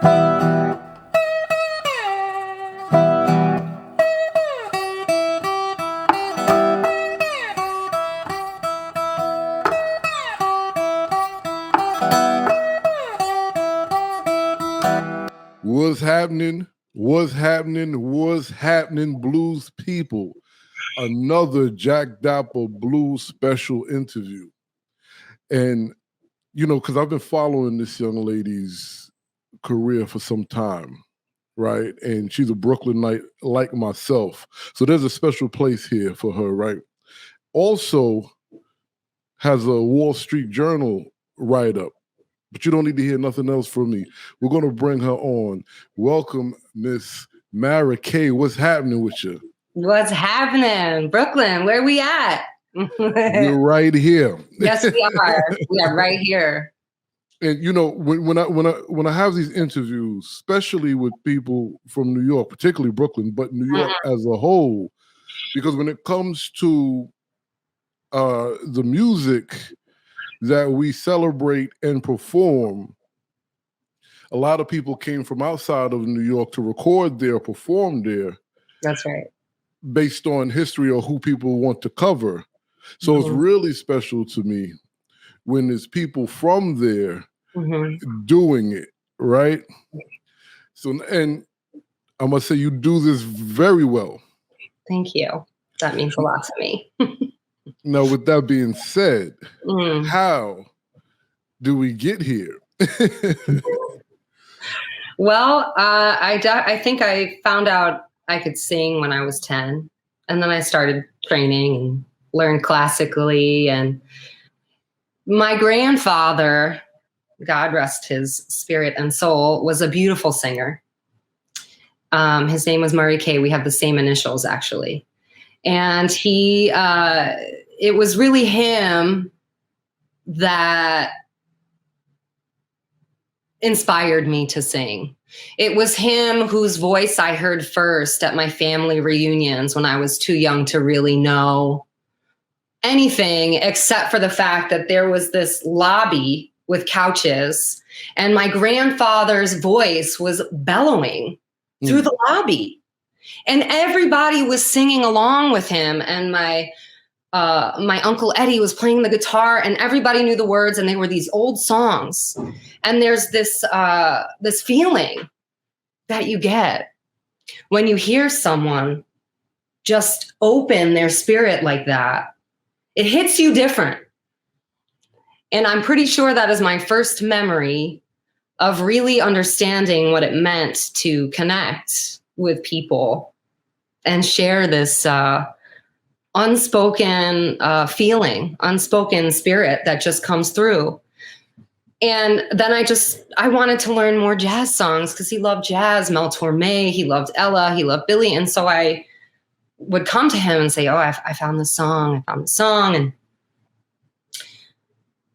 What's happening? What's happening? What's happening, blues people? Another Jack Dapper Blues special interview. And, you know, because I've been following this young lady's career for some time, right? And she's a Brooklynite like myself. So there's a special place here for her, right? Also has a Wall Street Journal write-up. But you don't need to hear nothing else from me. We're going to bring her on. Welcome, Miss Mara Kaye. What's happening with you? What's happening? Brooklyn, where we at? We're right here. Yes, we are. We are right here. And you know, when I have these interviews, especially with people from New York, particularly Brooklyn, but New York as a whole, because when it comes to the music that we celebrate and perform, a lot of people came from outside of New York to record there, perform there. That's right. Based on history or who people want to cover. So it's really special to me when there's people from there doing it, right? So, and I must say you do this very well. Thank you. That means a lot to me. Now, with that being said, how do we get here? Well, I think I found out I could sing when I was 10. And then I started training and learned classically. And my grandfather, God rest his spirit and soul, was a beautiful singer. His name was Murray Kaye. We have the same initials, actually. And it was really him that inspired me to sing. It was him whose voice I heard first at my family reunions when I was too young to really know anything except for the fact that there was this lobby with couches and my grandfather's voice was bellowing through the lobby and everybody was singing along with him. And my Uncle Eddie was playing the guitar and everybody knew the words and they were these old songs. And there's this feeling that you get when you hear someone just open their spirit like that. It hits you different. And I'm pretty sure that is my first memory of really understanding what it meant to connect with people and share this unspoken feeling, unspoken spirit that just comes through. And then I wanted to learn more jazz songs because he loved jazz, Mel Torme, he loved Ella, he loved Billy. And so I would come to him and say, oh, I found this song,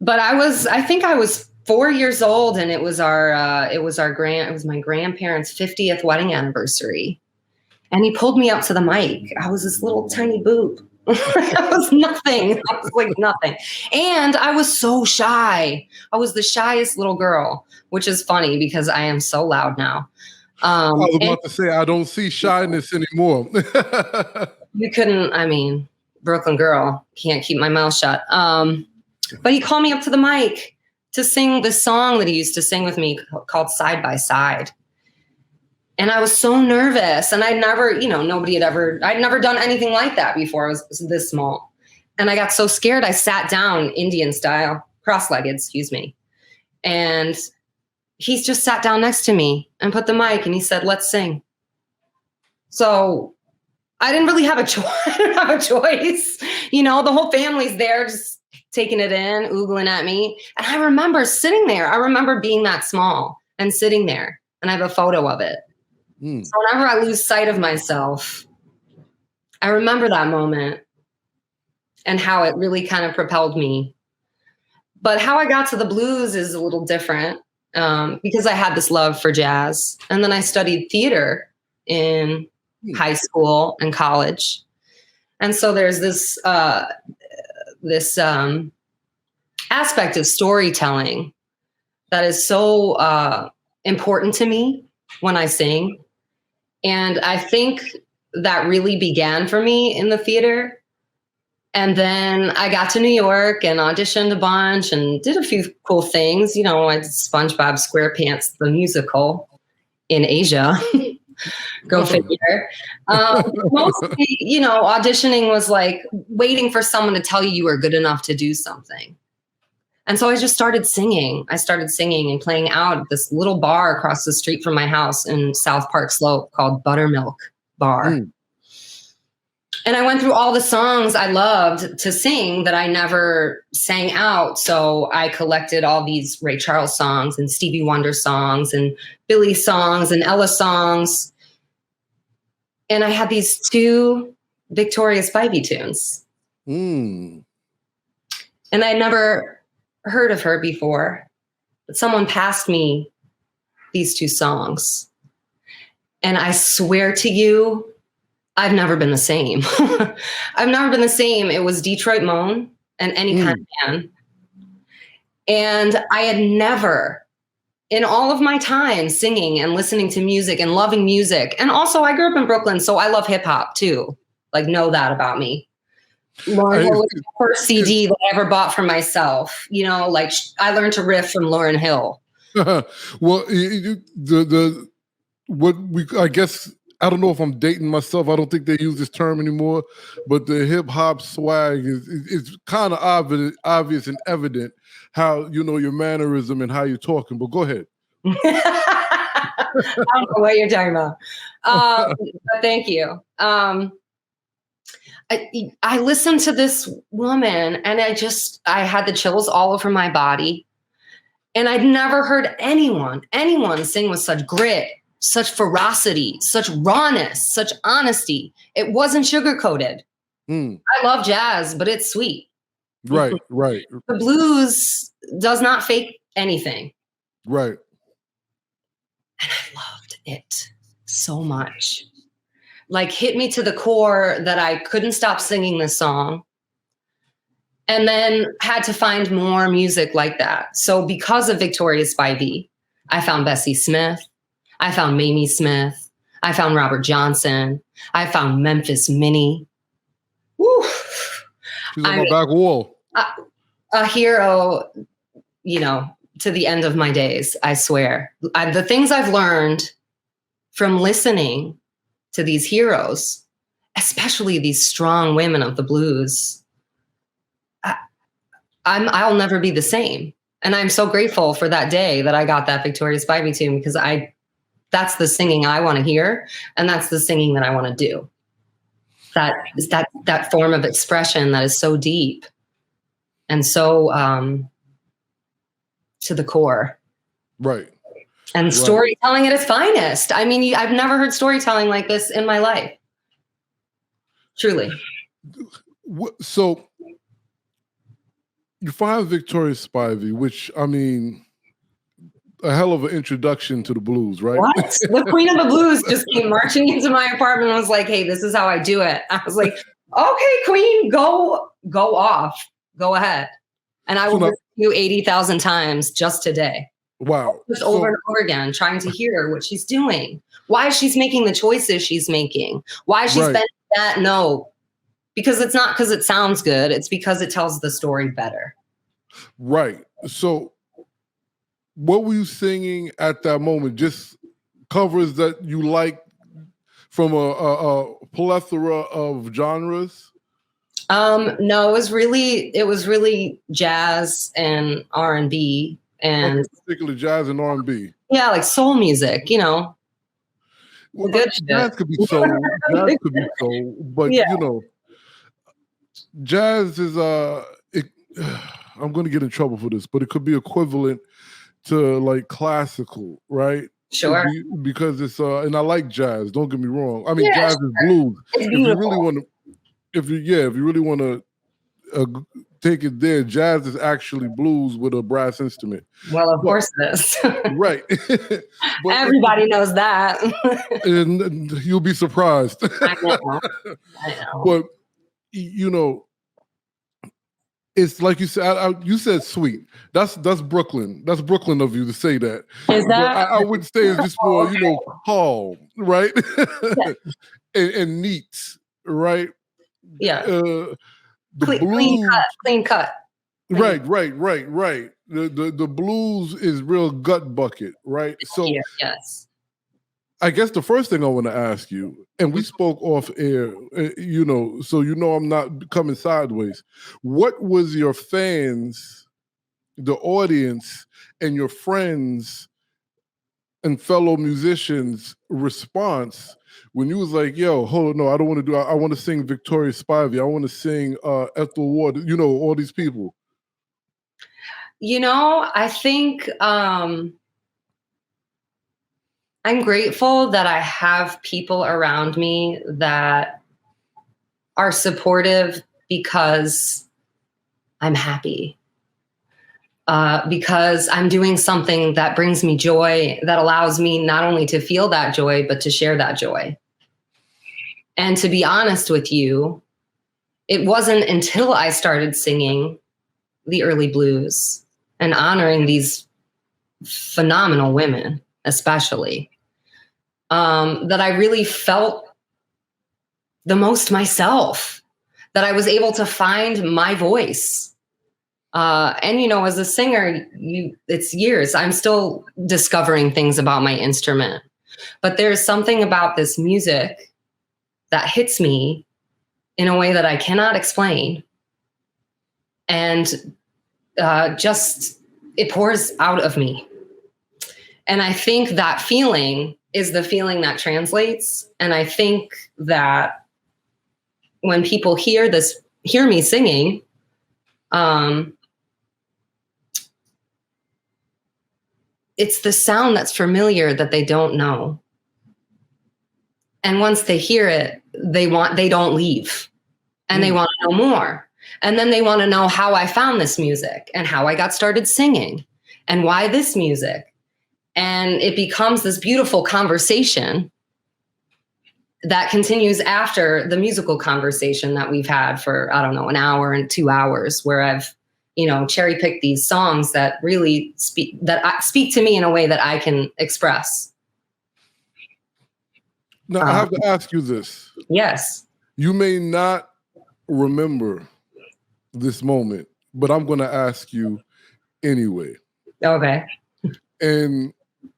But I think I was 4 years old and it was my grandparents' 50th wedding anniversary. And he pulled me up to the mic. I was this little tiny boob. I was nothing. I was like nothing. And I was so shy. I was the shyest little girl, which is funny because I am so loud now. I was about to say, I don't see shyness anymore. You couldn't, Brooklyn girl, can't keep my mouth shut. But he called me up to the mic to sing this song that he used to sing with me called Side by Side. And I was so nervous and I'd never done anything like that before. I was this small. And I got so scared, I sat down Indian style, cross-legged, excuse me. And he's just sat down next to me and put the mic and he said, let's sing. So I didn't really have a choice. I didn't have a choice. The whole family's there just taking it in, oogling at me. And I remember sitting there. I remember being that small and sitting there. And I have a photo of it. So whenever I lose sight of myself, I remember that moment and how it really kind of propelled me. But how I got to the blues is a little different because I had this love for jazz. And then I studied theater in high school and college. And so there's this aspect of storytelling that is so important to me when I sing. And I think that really began for me in the theater. And then I got to New York and auditioned a bunch and did a few cool things. You know, I did SpongeBob SquarePants, the musical in Asia. Go figure. Mostly, you know, auditioning was like waiting for someone to tell you were good enough to do something. And so I just started singing. I started singing and playing out at this little bar across the street from my house in South Park Slope called Buttermilk Bar. Mm. And I went through all the songs I loved to sing that I never sang out. So I collected all these Ray Charles songs and Stevie Wonder songs and Billy songs and Ella songs. And I had these 2 Victoria Spivey tunes. Mm. And I never heard of her before, but someone passed me these 2 songs. And I swear to you, I've never been the same. I've never been the same. It was Detroit Moan and Any Kind of Man. And I had never, in all of my time singing and listening to music and loving music, and also I grew up in Brooklyn, so I love hip hop too. Like, know that about me. Lauryn Hill was the first CD that I ever bought for myself. You know, like I learned to riff from Lauryn Hill. Well, I guess, I don't know if I'm dating myself. I don't think they use this term anymore, but the hip hop swag is kind of obvious and evident how, you know, your mannerism and how you're talking. But go ahead. I don't know what you're talking about. But thank you. I listened to this woman and I had the chills all over my body. And I'd never heard anyone sing with such grit, such ferocity, such rawness, such honesty. It wasn't sugar-coated. I love jazz, but it's sweet. Right. The blues does not fake anything. Right. And I loved it so much. Like, hit me to the core that I couldn't stop singing this song. And then had to find more music like that. So because of Victoria Spivey, I found Bessie Smith. I found Mamie Smith. I found Robert Johnson. I found Memphis Minnie. Woo. She's on my back wall. A hero, you know, to the end of my days, I swear. The things I've learned from listening to these heroes, especially these strong women of the blues, I'll never be the same. And I'm so grateful for that day that I got that Victoria Spivey tune, because that's the singing I want to hear. And that's the singing that I want to do. That form of expression that is so deep and so to the core. Right. And storytelling at its finest. I mean, I've never heard storytelling like this in my life. Truly. So you find Victoria Spivey, which, I mean, a hell of an introduction to the blues, right? What? The Queen of the Blues just came marching into my apartment and was like, hey, this is how I do it. I was like, okay, Queen, go off. Go ahead. And I will listen to you 80,000 times just today. Wow. Just over and over again, trying to hear what she's doing. Why she's making the choices she's making. Why she's bending that note. Because it's not because it sounds good. It's because it tells the story better. Right. So what were you singing at that moment? Just covers that you like from a plethora of genres? No, it was really jazz and R&B and particularly jazz and R&B. Yeah, like soul music, you know. Well, jazz could be soul, but you know, jazz is I'm going to get in trouble for this, but it could be equivalent to like classical, right? Sure. Because it's and I like jazz. Don't get me wrong. I mean, jazz is blues. If you really want to, if you really want to take it there, jazz is actually blues with a brass instrument. Well, of course it is. Right. Everybody knows that. And you'll be surprised. I know. But you know, It's like you said. You said sweet. That's Brooklyn. That's Brooklyn of you to say that. Is But that? I would say it's just more, calm, right? Yeah. and neat, right? Yeah. The Clean blues, cut. Clean cut. right. The blues is real gut bucket, right? So Yes. I guess the first thing I want to ask you, and we spoke off air, so I'm not coming sideways. What was your fans, the audience, and your friends and fellow musicians' response when you was like, "Yo, hold on, no, I don't want to do. I want to sing Victoria Spivey. I want to sing Ethel Ward. All these people." I think I'm grateful that I have people around me that are supportive because I'm happy. Because I'm doing something that brings me joy, that allows me not only to feel that joy, but to share that joy. And to be honest with you, it wasn't until I started singing the early blues and honoring these phenomenal women, especially, that I really felt the most myself, that I was able to find my voice. And as a singer, it's years. I'm still discovering things about my instrument, but there's something about this music that hits me in a way that I cannot explain. And just it pours out of me. And I think that feeling is the feeling that translates. And I think that when people hear me singing, it's the sound that's familiar that they don't know. And once they hear it, they don't leave, and they want to know more. And then they want to know how I found this music and how I got started singing and why this music. And it becomes this beautiful conversation that continues after the musical conversation that we've had for, I don't know, an hour and 2 hours, where I've, cherry picked these songs that really speak to me in a way that I can express. Now, I have to ask you this. Yes. You may not remember this moment, but I'm going to ask you anyway. Okay. And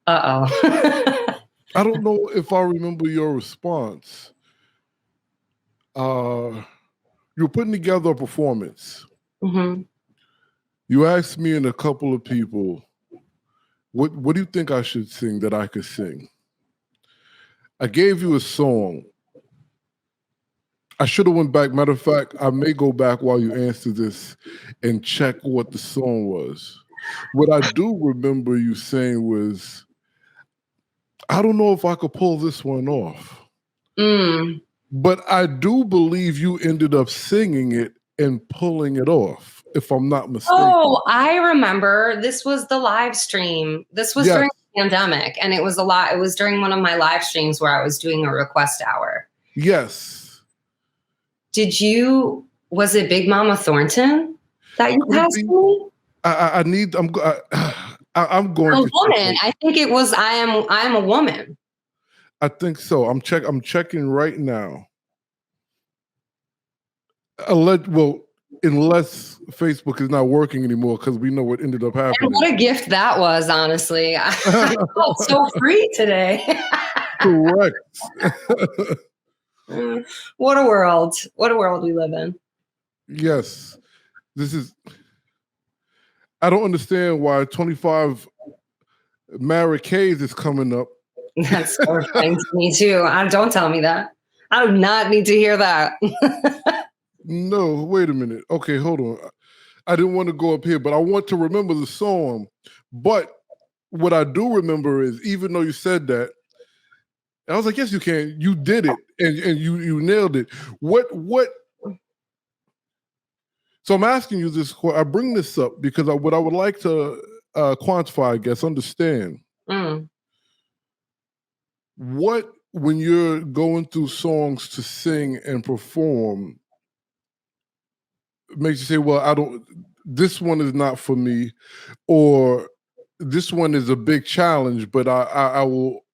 I don't know if I remember your response. You're putting together a performance. Mm-hmm. You asked me and a couple of people, what do you think I should sing that I could sing? I gave you a song. I should have went back. Matter of fact, I may go back while you answer this and check what the song was. What I do remember you saying was, I don't know if I could pull this one off. But I do believe you ended up singing it and pulling it off, if I'm not mistaken. Oh, I remember. This was the live stream. This was during the pandemic, and it was It was during one of my live streams where I was doing a request hour. Yes. Was it Big Mama Thornton that you passed me? I'm going a woman. I think it was I am a woman. I think so. I'm checking right now. Unless Facebook is not working anymore, because we know what ended up happening. And what a gift that was, honestly. I felt so free today. Correct. What a world. What a world we live in. Yes. I don't understand why 25 married Kays is coming up. That's horrifying to me too. Don't tell me that. I do not need to hear that. No, wait a minute. Okay, hold on. I didn't want to go up here, but I want to remember the song. But what I do remember is, even though you said that, I was like, yes, you can. You did it, and you nailed it. What? So I'm asking you this. I bring this up because what I would like to quantify, I guess, understand. What, when you're going through songs to sing and perform, makes you say, well, this one is not for me, or this one is a big challenge, but I will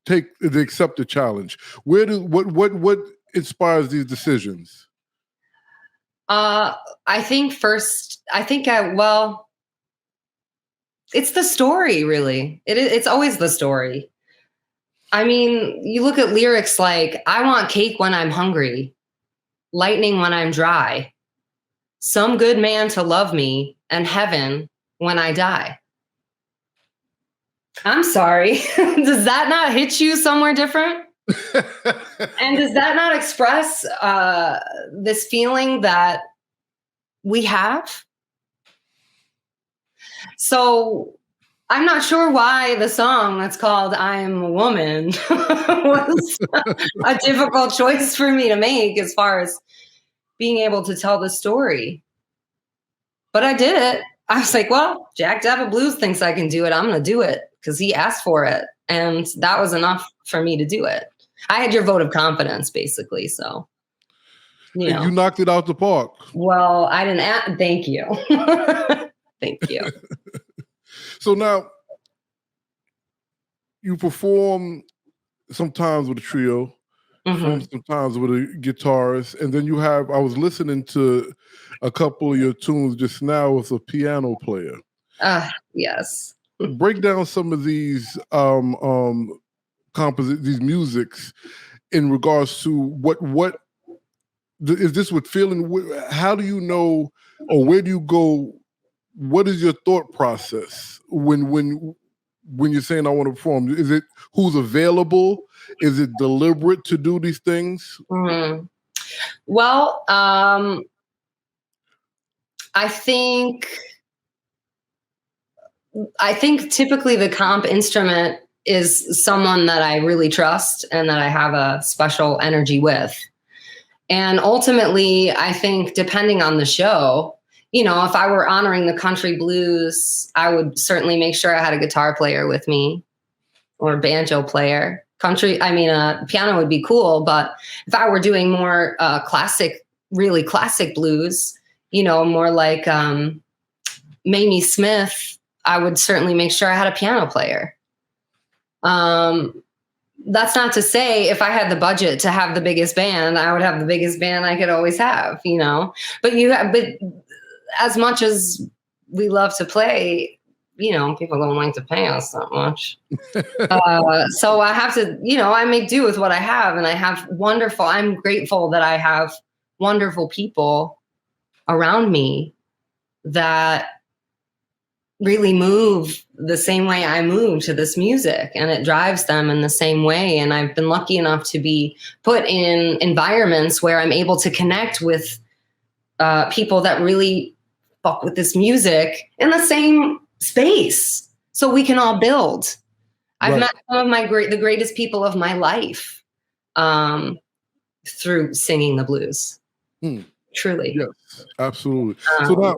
accept the challenge? What inspires these decisions? I think it's the story, really. It's always the story. I mean, you look at lyrics like, I want cake when I'm hungry, lightning when I'm dry, some good man to love me, and heaven when I die. I'm sorry. Does that not hit you somewhere different? And does that not express this feeling that we have? So I'm not sure why the song that's called I'm a Woman was a difficult choice for me to make as far as being able to tell the story. But I did it. I was like, well, Jack Dapple Blues thinks I can do it. I'm going to do it because he asked for it. And that was enough for me to do it. I had your vote of confidence, basically. So, you knocked it out the park. Well, I didn't. Thank you. Thank you. So now you perform sometimes with a trio, perform sometimes with a guitarist, and then I was listening to a couple of your tunes just now with a piano player. Yes. Break down some of these these musics in regards to what is this with feeling? How do you know, or where do you go? What is your thought process when you're saying I want to perform? Is it who's available? Is it deliberate to do these things? Mm-hmm. Well, I think typically the comp instrument is someone that I really trust and that I have a special energy with. And ultimately, I think depending on the show, if I were honoring the country blues, I would certainly make sure I had a guitar player with me or a banjo player. Piano would be cool, but if I were doing more really classic blues, more like Mamie Smith, I would certainly make sure I had a piano player. That's not to say if I had the budget to have the biggest band, I would have the biggest band I could always have, But as much as we love to play, people don't like to pay us that much. So I have to, I make do with what I have, and I'm grateful that I have wonderful people around me that really move the same way I move to this music, and it drives them in the same way. And I've been lucky enough to be put in environments where I'm able to connect with people that really fuck with this music in the same space, so we can all build. I've met some of the greatest people of my life through singing the blues. Truly. Yes, absolutely. So now,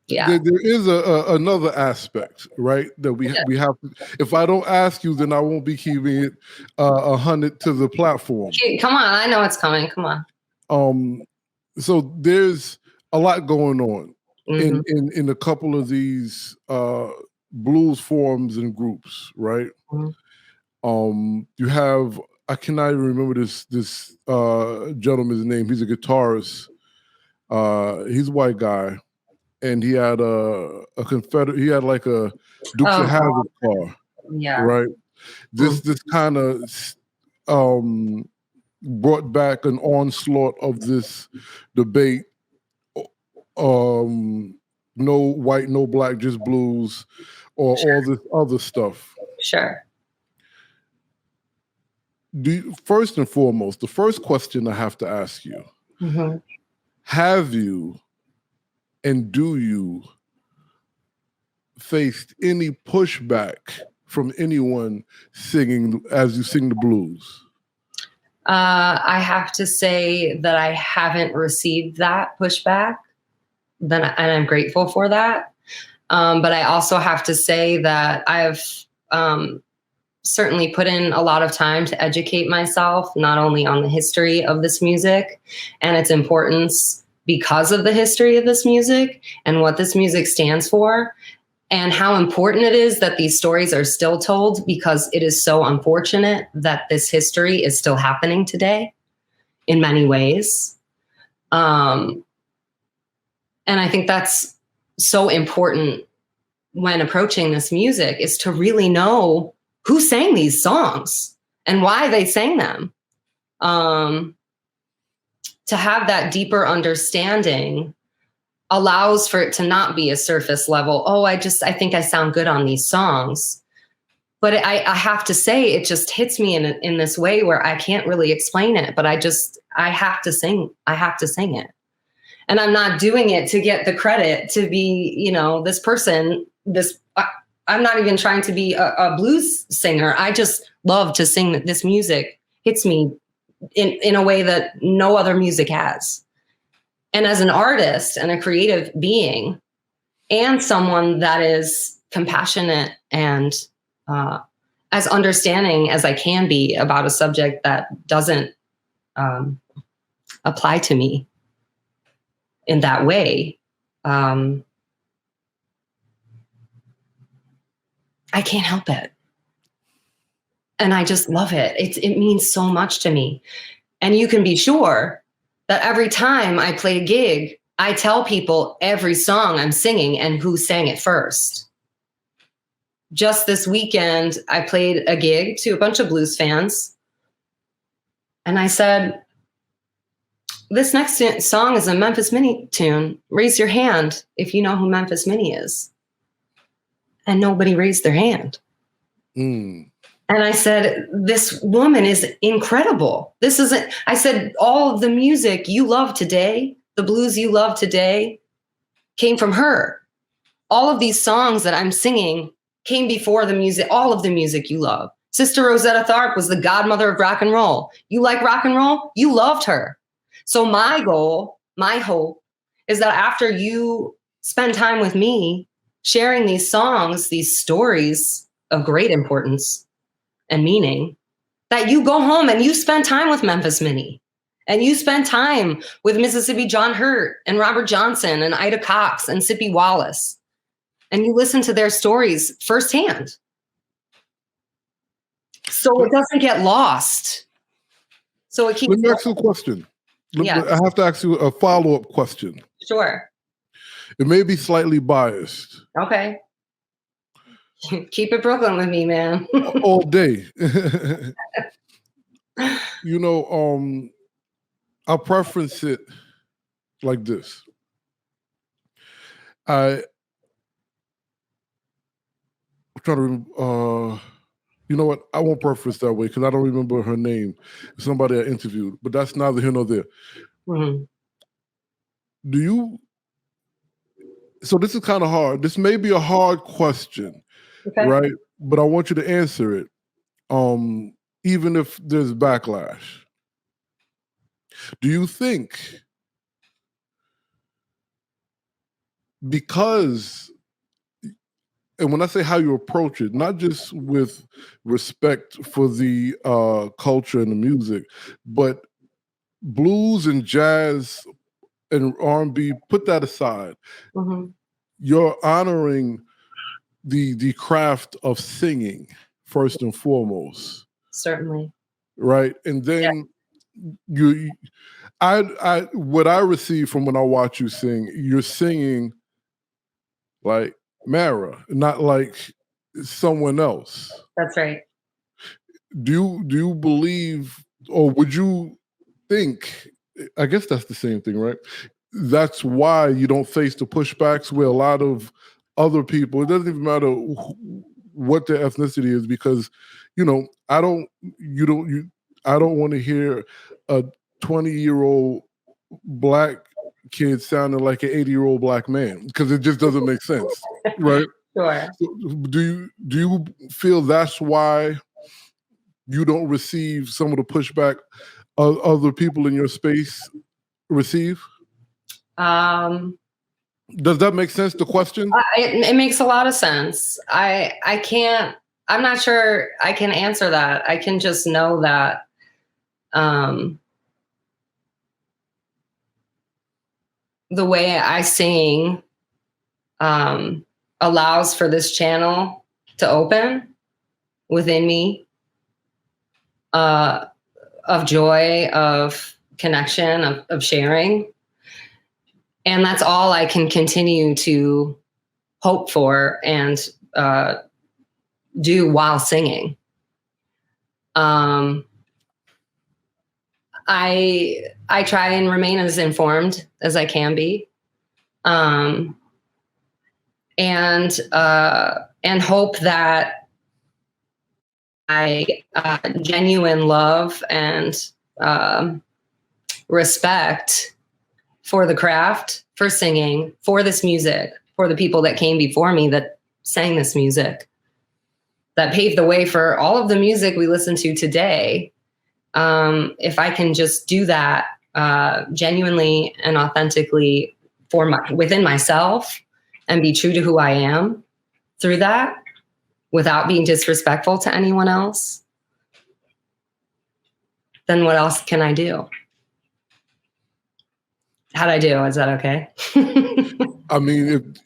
there is another aspect, right? That we have. If I don't ask you, then I won't be keeping it 100 to the platform. Come on, I know it's coming. Come on. So there's a lot going on in a couple of these blues forums and groups, right? You have, I cannot even remember this gentleman's name. He's a guitarist. He's a white guy. And he had a Confederate. He had like a Dukes of Hazzard car, right? This kind of brought back an onslaught of this debate. No white, no black, just blues, or all this other stuff. Sure. First and foremost, the first question I have to ask you: have you? And do you faced any pushback from anyone singing as you sing the blues? I have to say that I haven't received that pushback, and I'm grateful for that. But I also have to say that I've certainly put in a lot of time to educate myself, not only on the history of this music and its importance because of the history of this music and what this music stands for, and how important it is that these stories are still told, because it is so unfortunate that this history is still happening today in many ways. And I think that's so important when approaching this music, is to really know who sang these songs and why they sang them. To have that deeper understanding allows for it to not be a surface level. Oh, I think I sound good on these songs. But I have to say, it just hits me in this way where I can't really explain it, but I have to sing. I have to sing it. And I'm not doing it to get the credit to be, this person, I'm not even trying to be a blues singer. I just love to sing. This music hits me in a way that no other music has. And as an artist and a creative being and someone that is compassionate and as understanding as I can be about a subject that doesn't apply to me in that way, I can't help it. And I just love it. It means so much to me. And you can be sure that every time I play a gig, I tell people every song I'm singing and who sang it first. Just this weekend, I played a gig to a bunch of blues fans. And I said, this next song is a Memphis Minnie tune. Raise your hand if you know who Memphis Minnie is. And nobody raised their hand. Mm. And I said, this woman is incredible. I said, all of the music you love today, the blues you love today, came from her. All of these songs that I'm singing came before the music, all of the music you love. Sister Rosetta Tharpe was the godmother of rock and roll. You like rock and roll? You loved her. So my goal, my hope, is that after you spend time with me, sharing these songs, these stories of great importance and meaning, that you go home and you spend time with Memphis Minnie, and you spend time with Mississippi John Hurt and Robert Johnson and Ida Cox and Sippy Wallace, and you listen to their stories firsthand, so it doesn't get lost. So it keeps. Let me ask you a question. Yeah. I have to ask you a follow-up question. Sure. It may be slightly biased. Okay. Keep it Brooklyn with me, man. All day. I'll preference it like this. I'm trying to remember, you know what? I won't preference that way because I don't remember her name. Somebody I interviewed, but that's neither here nor there. Mm-hmm. So this is kind of hard. This may be a hard question, okay, right? But I want you to answer it, even if there's backlash. Do you think because, and when I say how you approach it, not just with respect for the culture and the music, but blues and jazz and R&B, put that aside. Mm-hmm. You're honoring the craft of singing first and foremost. Certainly. Right. And then what I receive from when I watch you sing, you're singing like Mara, not like someone else. That's right. Do you believe, or would you think, I guess that's the same thing, right? That's why you don't face the pushbacks where a lot of other people, it doesn't even matter what their ethnicity is, because, I don't want to hear a 20-year-old black kid sounding like an 80-year-old black man, because it just doesn't make sense, right? Sure. So do you feel that's why you don't receive some of the pushback other people in your space receive? Does that make sense, the question? It makes a lot of sense. I'm not sure I can answer that. I can just know that the way I sing allows for this channel to open within me of joy, of connection, of sharing. And that's all I can continue to hope for and do while singing. I try and remain as informed as I can be, and hope that I genuine love and respect for the craft, for singing, for this music, for the people that came before me that sang this music, that paved the way for all of the music we listen to today. If I can just do that genuinely and authentically within myself and be true to who I am through that without being disrespectful to anyone else, then what else can I do? How'd I do? Is that okay? I mean,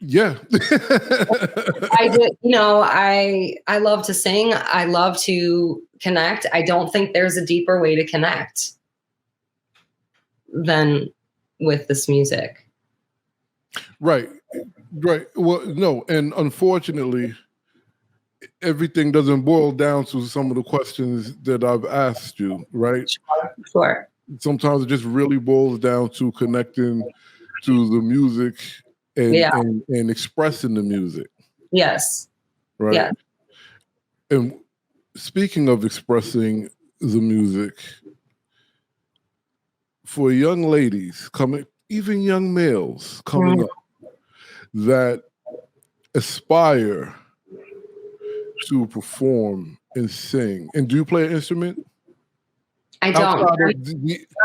yeah. I did, I love to sing. I love to connect. I don't think there's a deeper way to connect than with this music. Right. Well, no, and unfortunately, everything doesn't boil down to some of the questions that I've asked you, right? Sure. Sometimes it just really boils down to connecting to the music and expressing the music. Yes. Right. Yeah. And speaking of expressing the music, for young ladies even young males coming up that aspire to perform and sing. And do you play an instrument? I don't.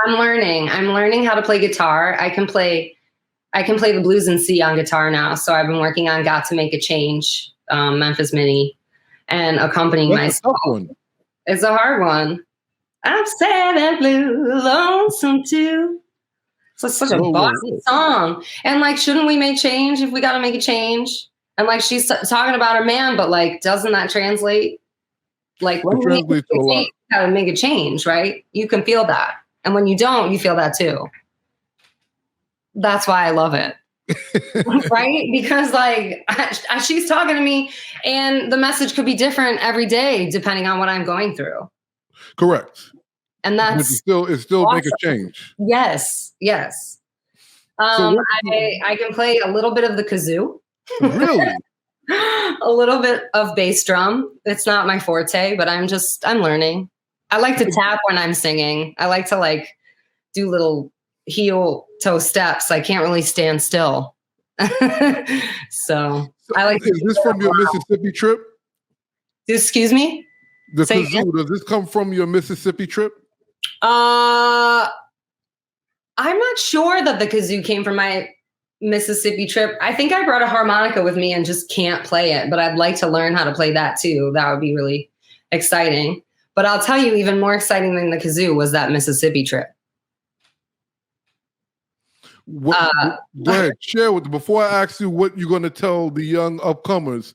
I'm learning how to play guitar. I can play the blues and C on guitar now. So I've been working on Got to Make a Change, Memphis Mini, and accompanying myself. It's a hard one. I'm sad and blue, lonesome too. So it's such a bossy song. And like, shouldn't we make change if we got to make a change? And like, she's talking about her man, but like, doesn't that translate? Like, when you gotta make a change, right? You can feel that. And when you don't, you feel that too. That's why I love it. Right? Because like, she's talking to me and the message could be different every day, depending on what I'm going through. Correct. And that's still awesome. Make a change. Yes. I can play a little bit of the kazoo. Really? A little bit of bass drum. It's not my forte, but I'm learning. I like to tap when I'm singing. I like to like do little heel toe steps. I can't really stand still. So I like. Is this from your Mississippi trip? Excuse me? The kazoo, does this come from your Mississippi trip? I'm not sure that the kazoo came from my Mississippi trip. I think I brought a harmonica with me and just can't play it, but I'd like to learn how to play that too. That would be really exciting. But I'll tell you, even more exciting than the kazoo was that Mississippi trip. Go ahead, share with before I ask you what you're going to tell the young upcomers.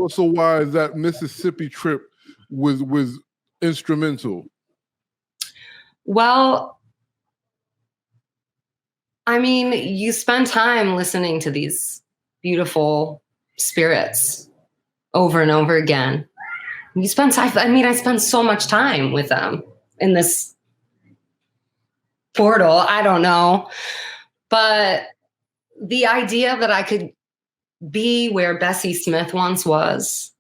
So why is that Mississippi trip was instrumental? Well, I mean, you spend time listening to these beautiful spirits over and over again. You spend time. I mean, I spend so much time with them in this portal. I don't know. But the idea that I could be where Bessie Smith once was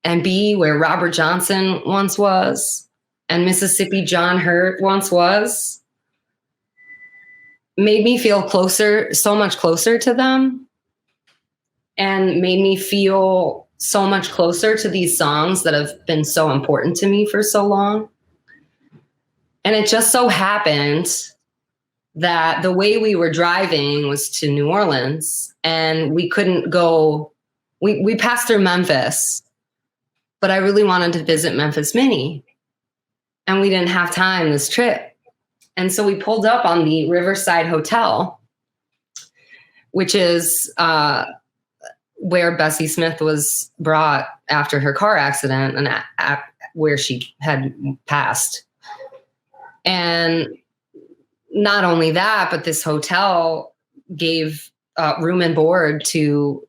and be where Robert Johnson once was and Mississippi John Hurt once was made me feel closer, so much closer to them, and made me feel so much closer to these songs that have been so important to me for so long. And it just so happened that the way we were driving was to New Orleans, and we couldn't go, we passed through Memphis, but I really wanted to visit Memphis Mini, and we didn't have time this trip. And so we pulled up on the Riverside Hotel, which is where Bessie Smith was brought after her car accident and where she had passed. And not only that, but this hotel gave room and board to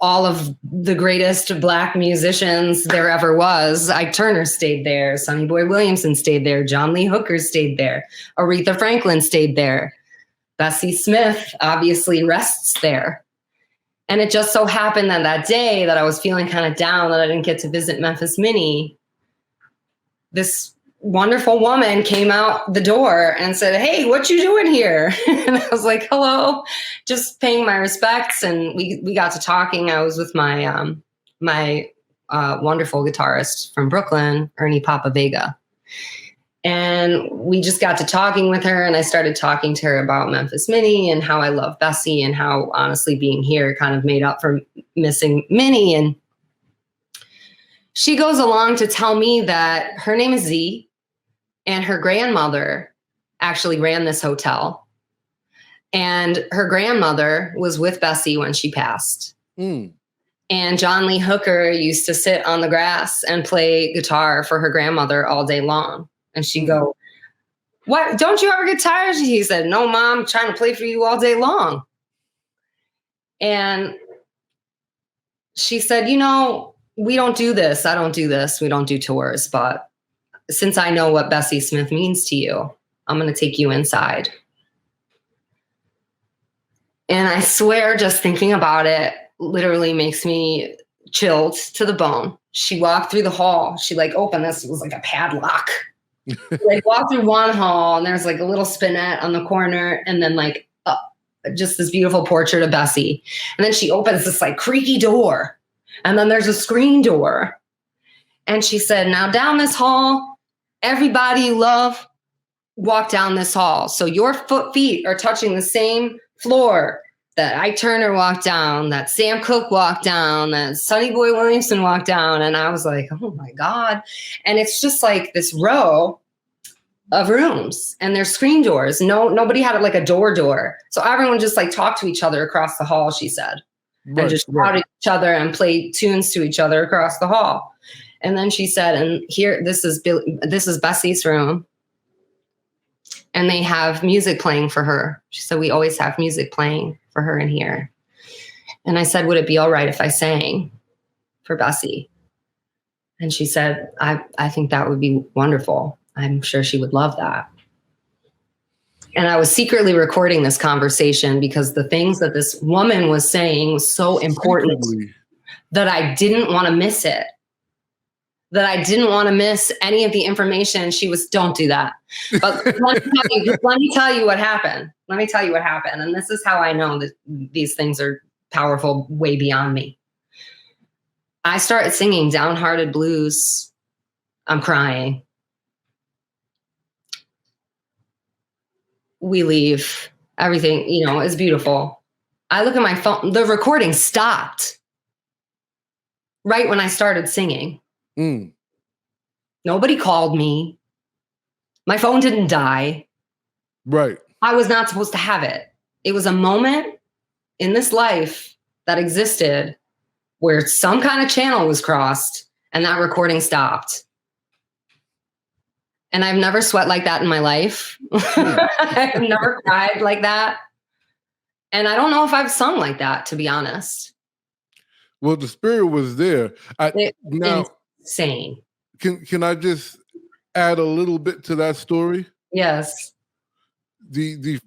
all of the greatest Black musicians there ever was. Ike Turner stayed there. Sonny Boy Williamson stayed there. John Lee Hooker stayed there. Aretha Franklin stayed there. Bessie Smith obviously rests there. And it just so happened that day that I was feeling kind of down, that I didn't get to visit Memphis Minnie, this wonderful woman came out the door and said, "Hey, what you doing here?" And I was like, "Hello," just paying my respects. And we got to talking. I was with my wonderful guitarist from Brooklyn, Ernie Papa Vega. And we just got to talking with her, and I started talking to her about Memphis Minnie and how I love Bessie and how honestly being here kind of made up for missing Minnie. And she goes along to tell me that her name is Z, and her grandmother actually ran this hotel. And her grandmother was with Bessie when she passed. Mm. And John Lee Hooker used to sit on the grass and play guitar for her grandmother all day long. And she'd go, "What? Don't you ever get tired?" He said, "No, Mom, I'm trying to play for you all day long." And she said, "You know, we don't do this. I don't do this. We don't do tours. But since I know what Bessie Smith means to you, I'm going to take you inside." And I swear, just thinking about it literally makes me chilled to the bone. She walked through the hall. She opened this. It was like a padlock. Walked through one hall, and there's a little spinette on the corner, and then just this beautiful portrait of Bessie. And then she opens this creaky door, and then there's a screen door. And she said, "Now down this hall, everybody you love, walk down this hall. So your feet are touching the same floor that Ike Turner walked down, that Sam Cooke walked down, that Sonny Boy Williamson walked down." And I was like, "Oh my God." And it's just this row of rooms, and there's screen doors. Nobody had a door. So everyone just talked to each other across the hall, she said. Right, and just shouted at each other and played tunes to each other across the hall. And then she said, "And here, this is Bessie's room. And they have music playing for her." She said, "We always have music playing for her in here." And I said, "Would it be all right if I sang for Bessie?" And she said, I think that would be wonderful. I'm sure she would love that." And I was secretly recording this conversation because the things that this woman was saying was so important that I didn't want to miss it. That I didn't want to miss any of the information. She was, "Don't do that." But let me tell you what happened. Let me tell you what happened. And this is how I know that these things are powerful, way beyond me. I started singing Downhearted Blues. I'm crying. We leave. Everything, is beautiful. I look at my phone. The recording stopped right when I started singing. Mm. Nobody called me. My phone didn't die. Right. I was not supposed to have it. It was a moment in this life that existed where some kind of channel was crossed and that recording stopped. And I've never sweat like that in my life. I've never cried like that. And I don't know if I've sung like that, to be honest. Well, the spirit was there. Now, insane. Can I just add a little bit to that story? Yes. The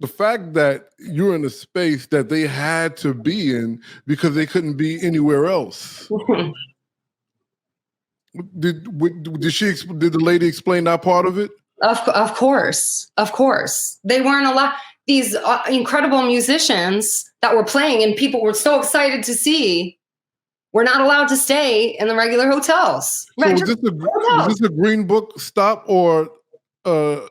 fact that you're in a space that they had to be in because they couldn't be anywhere else. Did the lady explain that part of it? Of course. They weren't allowed. These incredible musicians that were playing and people were so excited to see were not allowed to stay in the regular hotels. So was this a Green Book stop or because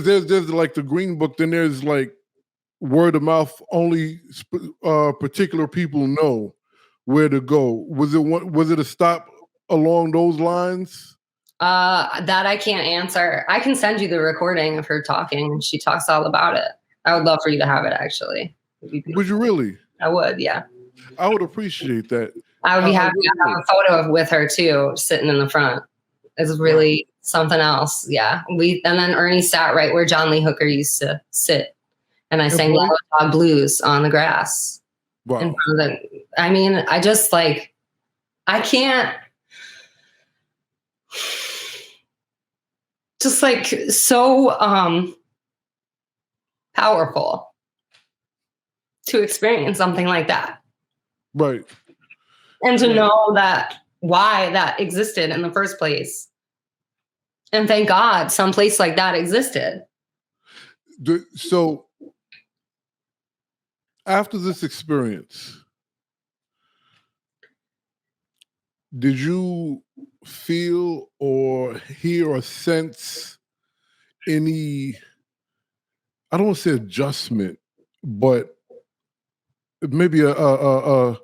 there's the Green Book, then there's word of mouth, only particular people know where to go. Was it a stop along those lines? That I can't answer. I can send you the recording of her talking, and she talks all about it. I would love for you to have it, actually. Would you really? I would, yeah. I would appreciate that. I would be happy to have a photo with her too, sitting in the front. It's really something else. Yeah. And then Ernie sat right where John Lee Hooker used to sit. And I sang Yellow Dog Blues on the grass. Wow. I mean, I just like, I can't, just like so powerful to experience something like that. Right. And to know that why that existed in the first place. And thank God some place like that existed. So after this experience, did you feel or hear or sense any, I don't want to say adjustment, but maybe a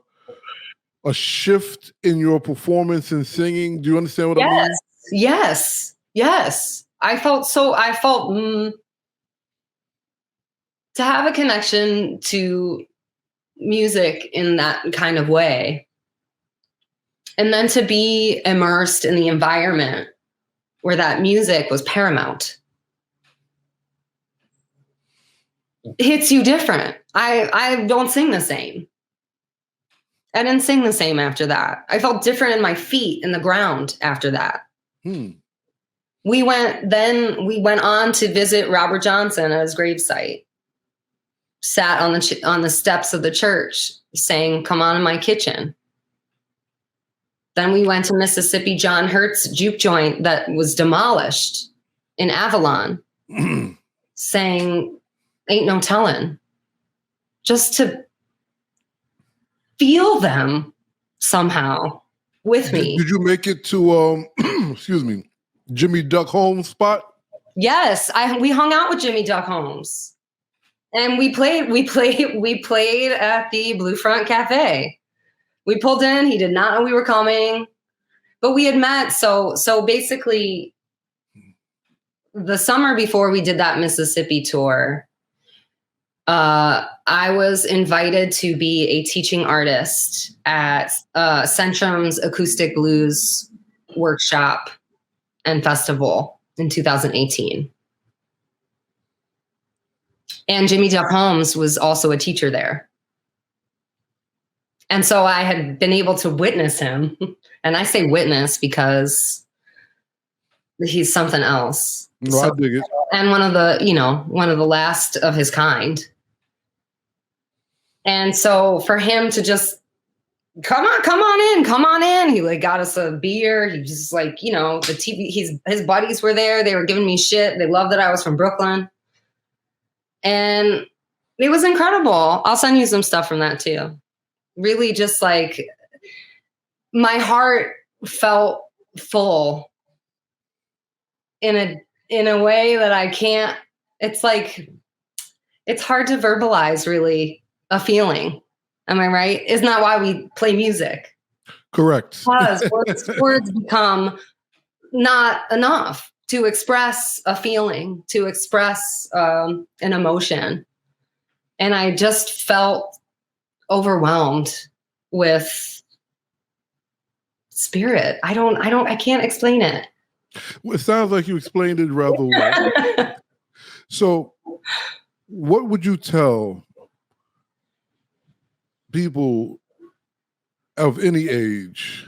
shift in your performance and singing? Do you understand what I mean? Yes. I felt to have a connection to music in that kind of way. And then to be immersed in the environment where that music was paramount. It hits you different. I don't sing the same. I didn't sing the same after that. I felt different in my feet in the ground after that. We went on to visit Robert Johnson at his gravesite. Sat on the steps of the church, saying, "Come on in my kitchen." Then we went to Mississippi John Hurt's juke joint that was demolished in Avalon, saying, "Ain't no telling," just to feel them somehow with me. Did you make it to excuse me, Jimmy Duck Holmes spot? Yes, we hung out with Jimmy Duck Holmes, and we played at the Blue Front Cafe. We pulled in. He did not know we were coming, but we had met. So basically, the summer before we did that Mississippi tour, I was invited to be a teaching artist at Centrum's Acoustic Blues Workshop and Festival in 2018. And Jimmy Duck Holmes was also a teacher there. And so I had been able to witness him. And I say witness because he's something else. No, I dig it. And one of the last of his kind. And so for him to just come on in. He like got us a beer. He just like, the TV, his buddies were there. They were giving me shit. They loved that I was from Brooklyn. And it was incredible. I'll send you some stuff from that too. Really just like my heart felt full in a way that I can't, it's like, it's hard to verbalize really a feeling. Am I right? Isn't that why we play music? Correct. Because words become not enough to express a feeling, to express an emotion. And I just felt overwhelmed with spirit. I can't explain it. Well, it sounds like you explained it rather well. So what would you tell people of any age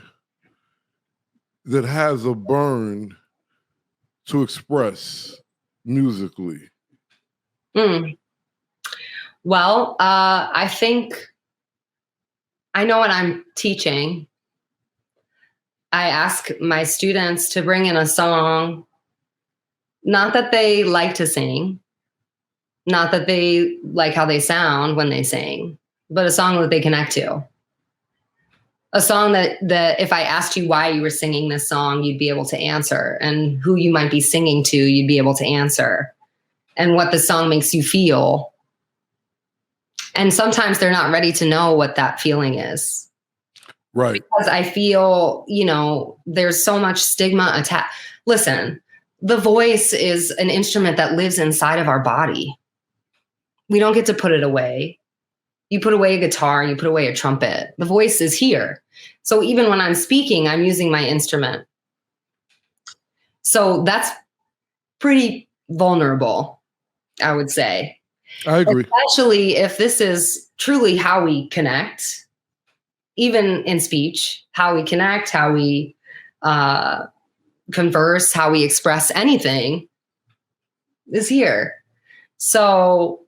that has a burn to express musically? Well, I think I know when I'm teaching, I ask my students to bring in a song, not that they like to sing, not that they like how they sound when they sing, but a song that they connect to. A song that if I asked you why you were singing this song, you'd be able to answer, and who you might be singing to, you'd be able to answer, and what the song makes you feel. And sometimes they're not ready to know what that feeling is. Right. Because I feel, there's so much stigma attached. Listen, the voice is an instrument that lives inside of our body. We don't get to put it away. You put away a guitar, you put away a trumpet. The voice is here. So even when I'm speaking, I'm using my instrument. So that's pretty vulnerable, I would say. I agree. Especially if this is truly how we connect, even in speech, how we connect, how we converse, how we express anything is here. So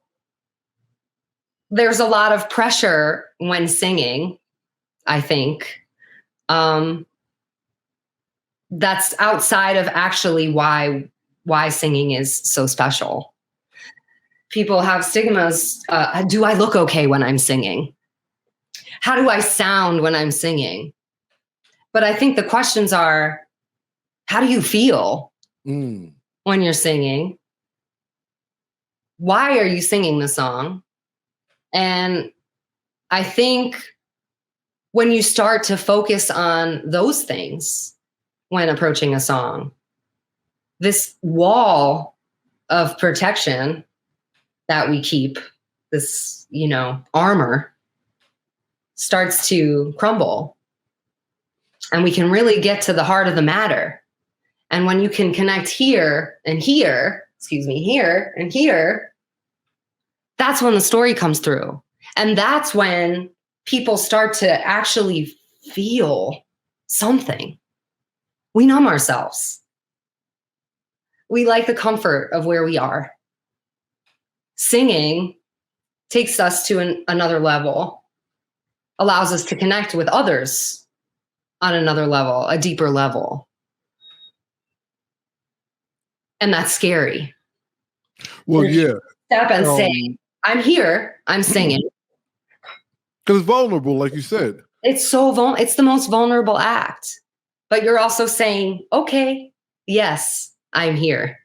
there's a lot of pressure when singing, I think. That's outside of actually why singing is so special. People have stigmas. Do I look okay when I'm singing? How do I sound when I'm singing? But I think the questions are, how do you feel when you're singing? Why are you singing the song? And I think when you start to focus on those things when approaching a song, this wall of protection that we keep, this, armor, starts to crumble. And we can really get to the heart of the matter. And when you can connect here and here, here and here, that's when the story comes through. And that's when people start to actually feel something. We numb ourselves. We like the comfort of where we are. Singing takes us to another level, allows us to connect with others on another level, a deeper level. And that's scary. Well, yeah. Step and say, I'm here, I'm singing. Because it's vulnerable, like you said. It's it's the most vulnerable act. But you're also saying, okay, yes, I'm here.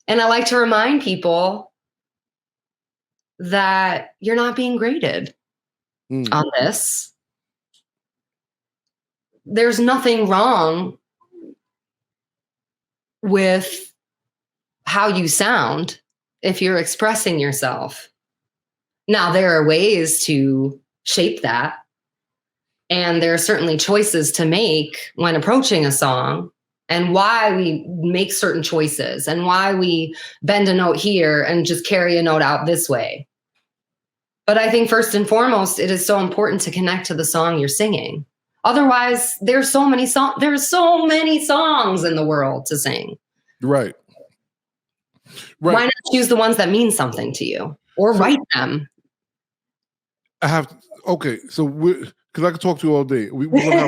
And I like to remind people that you're not being graded on this. There's nothing wrong with how you sound if you're expressing yourself. Now, there are ways to shape that. And there are certainly choices to make when approaching a song, and why we make certain choices and why we bend a note here and just carry a note out this way. But I think first and foremost, it is so important to connect to the song you're singing. Otherwise, there's so many songs in the world to sing. Right. Why not choose the ones that mean something to you, or write them? Okay, so because I could talk to you all day. We're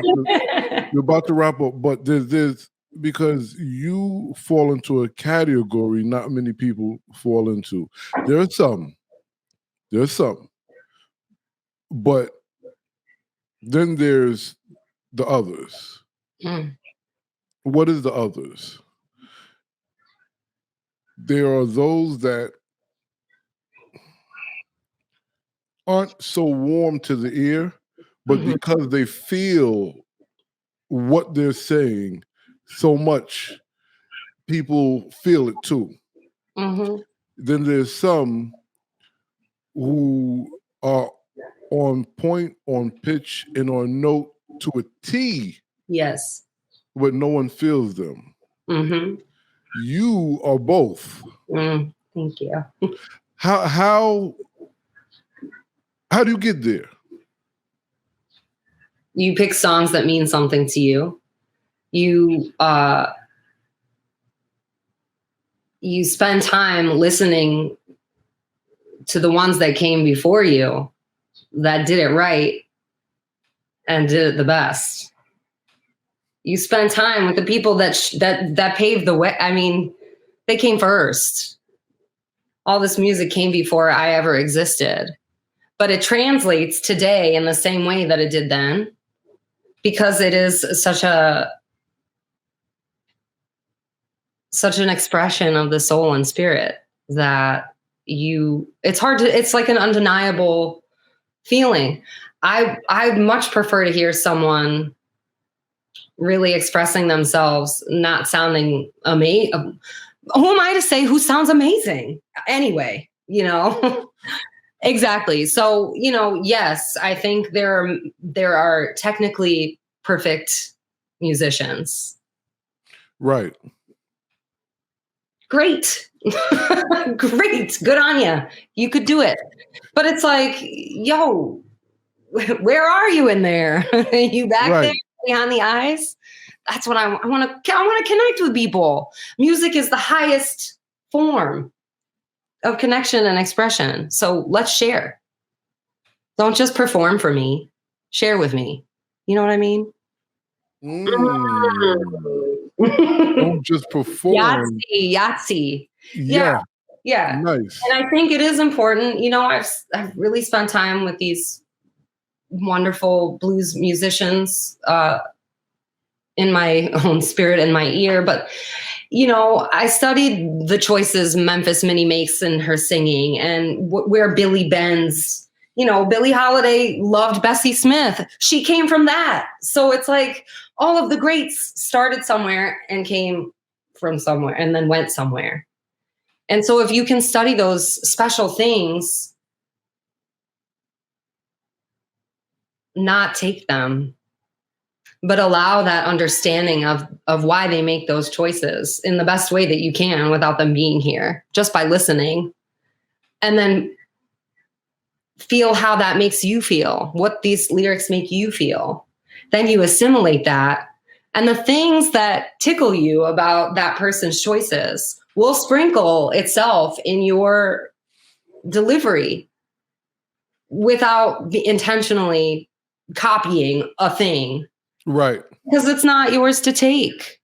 about to wrap up, but there's because you fall into a category not many people fall into. There's some, but then there's the others. What is the others? There are those that aren't so warm to the ear, but because they feel what they're saying so much, people feel it too. Then there's some who are on point, on pitch, and on note to a T. Yes. But no one feels them. You are both. Thank you. How do you get there? You pick songs that mean something to you. You spend time listening to the ones that came before you that did it right and did it the best. You spend time with the people that paved the way. I mean, they came first. All this music came before I ever existed. But it translates today in the same way that it did then, because it is such an expression of the soul and spirit that it's like an undeniable feeling. I'd much prefer to hear someone really expressing themselves, not sounding amazing. Who am I to say who sounds amazing? Anyway, Exactly. So, yes, I think there are technically perfect musicians. Right. Great. Great. Good on you. You could do it. But it's like, yo, where are you in there? You back there behind the eyes? That's what I want to connect with people. Music is the highest form of connection and expression. So let's share. Don't just perform for me. Share with me. You know what I mean? Don't just perform. Yahtzee. Yeah. Nice. And I think it is important. I've really spent time with these wonderful blues musicians in my own spirit and my ear. But, I studied the choices Memphis Minnie makes in her singing and where Billy bends. Billie Holiday loved Bessie Smith. She came from that. So it's like all of the greats started somewhere and came from somewhere and then went somewhere. And so if you can study those special things, not take them, but allow that understanding of why they make those choices in the best way that you can without them being here, just by listening. And then feel how that makes you feel, what these lyrics make you feel. Then you assimilate that. And the things that tickle you about that person's choices will sprinkle itself in your delivery without intentionally copying a thing. Right. Because it's not yours to take.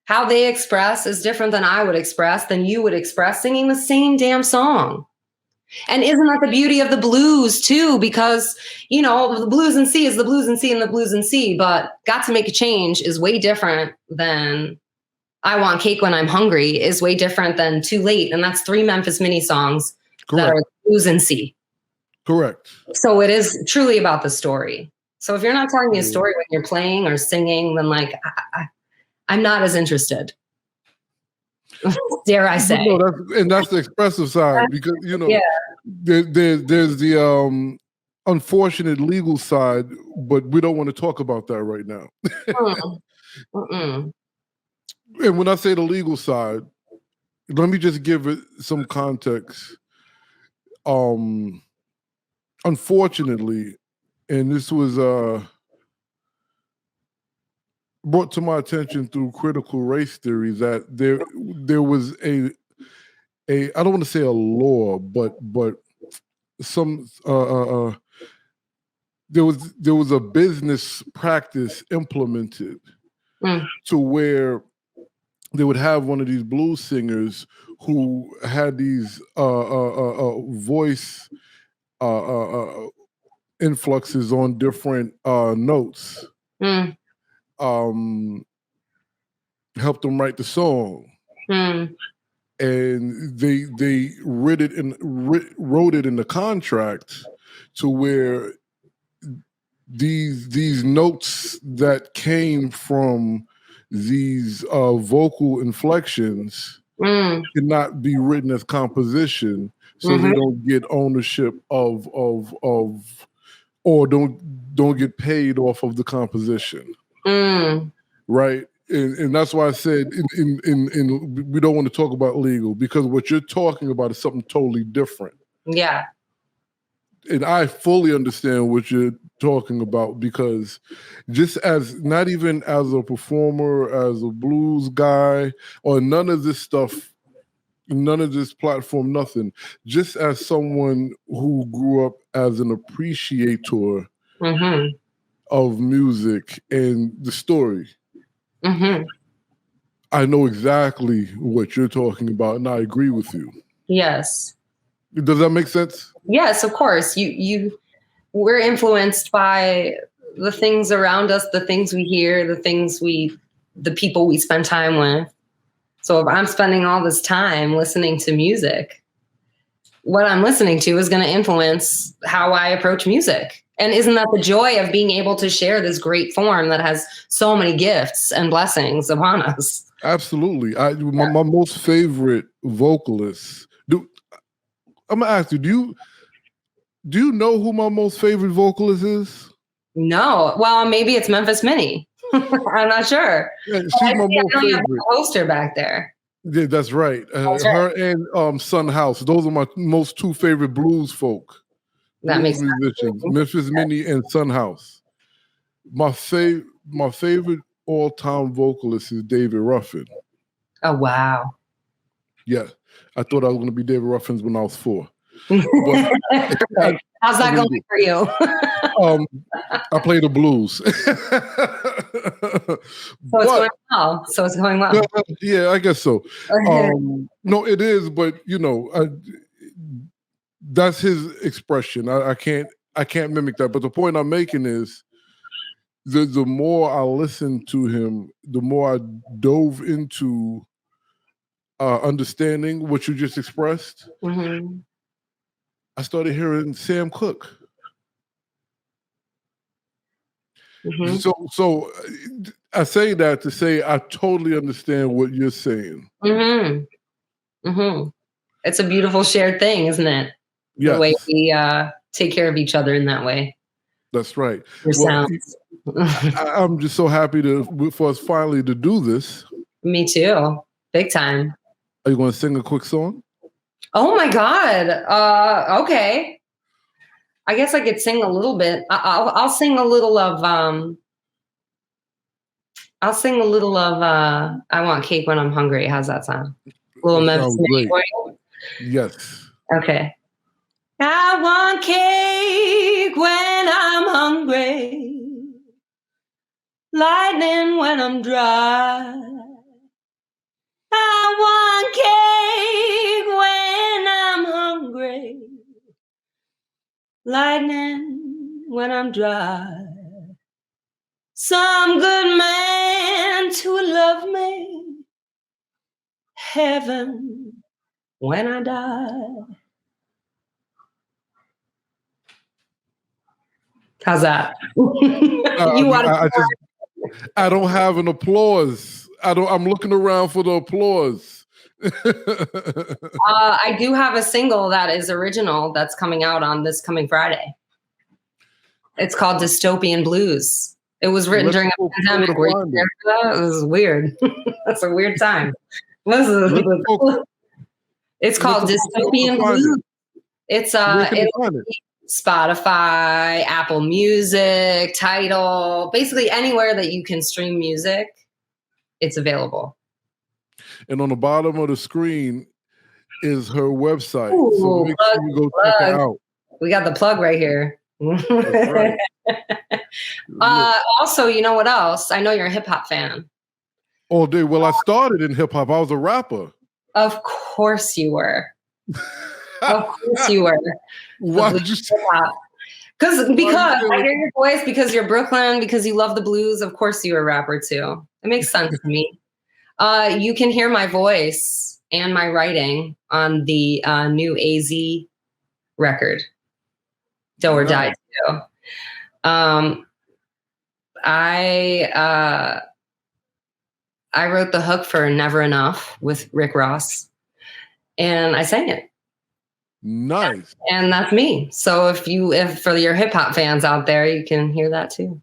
How they express is different than I would express, than you would express singing the same damn song. And isn't that the beauty of the blues too? Because, the blues and C is the blues and C and the blues and C, but Got to Make a Change is way different than I Want Cake When I'm Hungry is way different than Too Late. And that's 3 Memphis Minnie songs that are blues and C. Correct. So it is truly about the story. So if you're not telling me a story when you're playing or singing, then I'm not as interested. Dare I say? That's the expressive side because there's the unfortunate legal side, but we don't want to talk about that right now. And when I say the legal side, let me just give it some context. Unfortunately, and this was brought to my attention through critical race theory, that there was a I don't want to say a law, but some there was a business practice implemented to where they would have one of these blues singers who had these voice influxes on different notes. Helped them write the song, and they wrote it in the contract to where these notes that came from these vocal inflections cannot be written as composition, so they don't get ownership of or don't get paid off of the composition. Right. And that's why I said in we don't want to talk about legal, because what you're talking about is something totally different. Yeah. And I fully understand what you're talking about, because just as, not even as a performer, as a blues guy, or none of this stuff, none of this platform, nothing, just as someone who grew up as an appreciator of music and the story, I know exactly what you're talking about, and I agree with you. Yes. Does that make sense? Yes, of course. We're influenced by the things around us, the things we hear, the people we spend time with. So if I'm spending all this time listening to music, what I'm listening to is going to influence how I approach music. And isn't that the joy of being able to share this great form that has so many gifts and blessings upon us? Absolutely. My most favorite vocalists. I'm gonna ask you, do you know who my most favorite vocalist is? No. Well, maybe it's Memphis Minnie. I'm not sure. Yeah, she's my most favorite. Poster back there. Yeah, that's right. Her and Son House. Those are my most two favorite blues folk. That blues makes musicians. sense. Memphis Minnie and Son House. My favorite all-time vocalist is David Ruffin. Oh, wow. Yeah. I thought I was going to be David Ruffin when I was 4. Right. How's that going for you? I play the blues. So it's going well. Yeah, I guess so. No, it is, but that's his expression. I can't mimic that. But the point I'm making is the more I listened to him, the more I dove into understanding what you just expressed. Mm-hmm. I started hearing Sam Cooke. Mm-hmm. So I say that to say I totally understand what you're saying. Mm-hmm. Mm-hmm. It's a beautiful shared thing, isn't it? Yes. The way we take care of each other in that way. That's right. Well, I'm just so happy for us finally to do this. Me too. Big time. Are you going to sing a quick song? Oh my God. Okay. I guess I could sing a little bit. I'll sing a little of I Want Cake When I'm Hungry. How's that sound? A little Memphis Minnie for you? Yes. Okay. I want cake when I'm hungry, lightning when I'm dry. I want cake when I'm hungry, lightning when I'm dry. Some good man to love me, heaven when I die. How's that? I don't have an applause. I'm looking around for the applause. I do have a single that is original that's coming out on this coming Friday. It's called Dystopian Blues. It was written during a pandemic. It was weird. That's a weird time. It's called Dystopian Blues. It's Spotify, Apple Music, Tidal, basically anywhere that you can stream music, it's available. And on the bottom of the screen is her website. Ooh, so make sure you go check it out. We got the plug right here. That's right. Also, you know what else? I know you're a hip hop fan. Oh, dude. Well, I started in hip hop. I was a rapper. Of course you were. Of course you were. Why did you say because I hear your voice, because you're Brooklyn, because you love the blues. Of course you're a rapper too. It makes sense to me. You can hear my voice and my writing on the new AZ record, Do or Die too. I wrote the hook for Never Enough with Rick Ross, and I sang it. Nice. And that's me. So if for your hip hop fans out there, you can hear that too.